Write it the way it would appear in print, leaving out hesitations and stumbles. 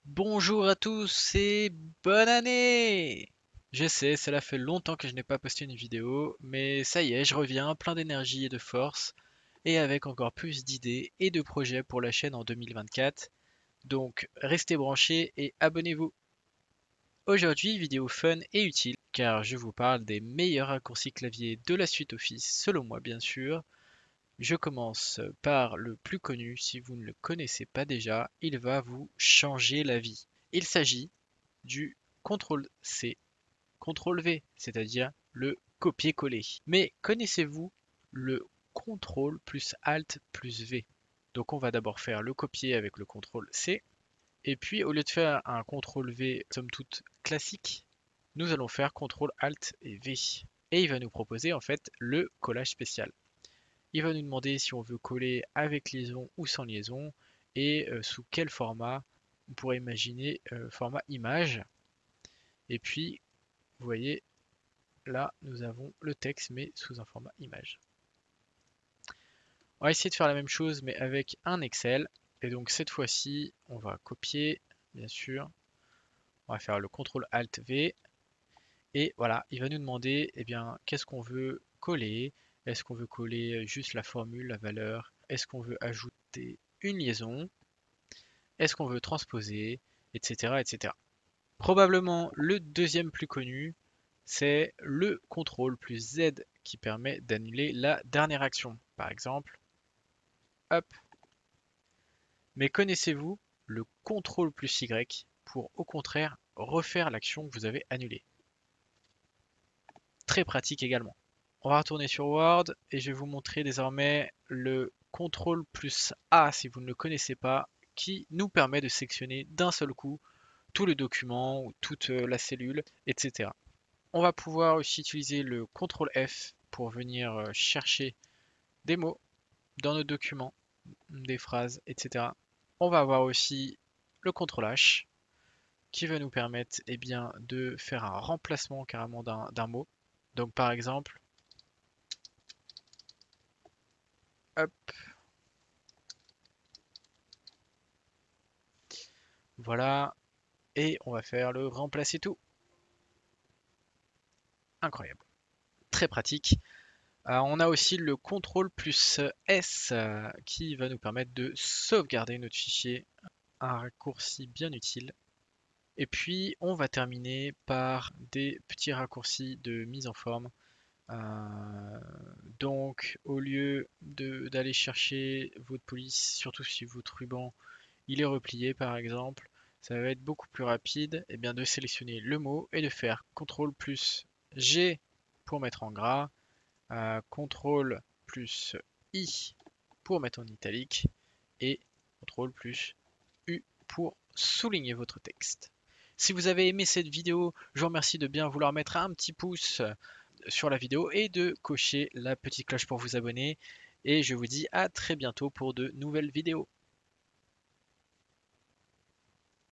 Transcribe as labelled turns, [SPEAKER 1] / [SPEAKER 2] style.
[SPEAKER 1] Bonjour à tous et bonne année! Je sais, cela fait longtemps que je n'ai pas posté une vidéo, mais ça y est, je reviens plein d'énergie et de force, et avec encore plus d'idées et de projets pour la chaîne en 2024. Donc restez branchés et abonnez-vous. Aujourd'hui, vidéo fun et utile, car je vous parle des meilleurs raccourcis clavier de la suite Office, selon moi bien sûr. Je commence par le plus connu, si vous ne le connaissez pas déjà, il va vous changer la vie. Il s'agit du CTRL-C, CTRL-V, c'est-à-dire le copier-coller. Mais connaissez-vous le CTRL plus ALT plus V? Donc on va d'abord faire le copier avec le CTRL-C, et puis au lieu de faire un CTRL-V somme toute classique, nous allons faire CTRL-ALT et V. Et il va nous proposer en fait le collage spécial. Il va nous demander si on veut coller avec liaison ou sans liaison, et sous quel format. On pourrait imaginer format image. Et puis, vous voyez, là, nous avons le texte, mais sous un format image. On va essayer de faire la même chose, mais avec un Excel. Et donc, cette fois-ci, on va copier, bien sûr. On va faire le CTRL-ALT-V. Et voilà, il va nous demander, eh bien, qu'est-ce qu'on veut coller. Est-ce qu'on veut coller juste la formule, la valeur? Est-ce qu'on veut ajouter une liaison? Est-ce qu'on veut transposer? Etc., etc. Probablement le deuxième plus connu, c'est le CTRL plus Z qui permet d'annuler la dernière action. Par exemple, hop. Mais connaissez-vous le CTRL plus Y pour au contraire refaire l'action que vous avez annulée? Très pratique également. On va retourner sur Word et je vais vous montrer désormais le CTRL plus A si vous ne le connaissez pas, qui nous permet de sélectionner d'un seul coup tout le document ou toute la cellule, etc. On va pouvoir aussi utiliser le CTRL F pour venir chercher des mots dans nos documents, des phrases, etc. On va avoir aussi le CTRL H qui va nous permettre bien, de faire un remplacement carrément d'un mot. Donc par exemple, hop, voilà, et on va faire le remplacer tout. Incroyable, très pratique. On a aussi le CTRL plus S qui va nous permettre de sauvegarder notre fichier, un raccourci bien utile. Et puis on va terminer par des petits raccourcis de mise en forme. Euh, donc au lieu d'aller chercher votre police, surtout si votre ruban il est replié par exemple, ça va être beaucoup plus rapide et bien de sélectionner le mot et de faire CTRL plus G pour mettre en gras, CTRL plus I pour mettre en italique et CTRL plus U pour souligner votre texte. Si vous avez aimé cette vidéo, je vous remercie de bien vouloir mettre un petit pouce sur la vidéo et de cocher la petite cloche pour vous abonner. Et je vous dis à très bientôt pour de nouvelles vidéos.